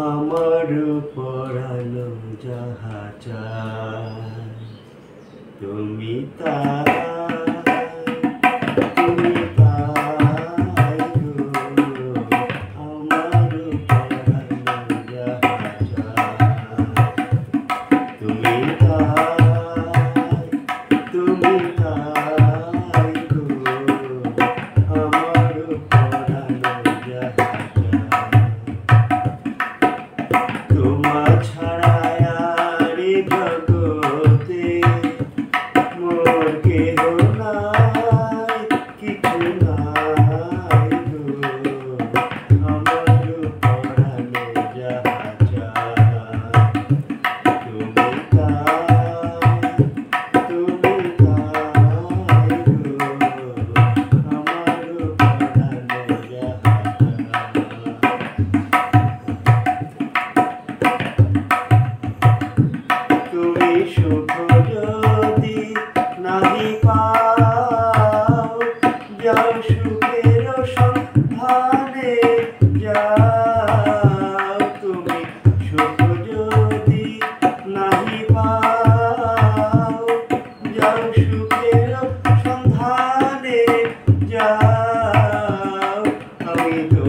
আমার পরানো যাহা চায় তুমি তাই তুমি তাই গো। আমার পরানো যাহা চায় তুমি তাই তুমি তাই গো। আমার পরানো যাহা তোমা ছাড়া আর জগতে মোর কেহ নাই, কিছু নাই গো। আমার পরানো যাহা চায় তুমি তাই তুমি তাই গো। আমার পরানো যাহা তুমি সুখ যদি নাহি পাও, যাও সুখের সন্ধানে যাও। তুমি সুখ যদি নাহি পাও, যাও সুখের সন্ধানে যাও। আমি তো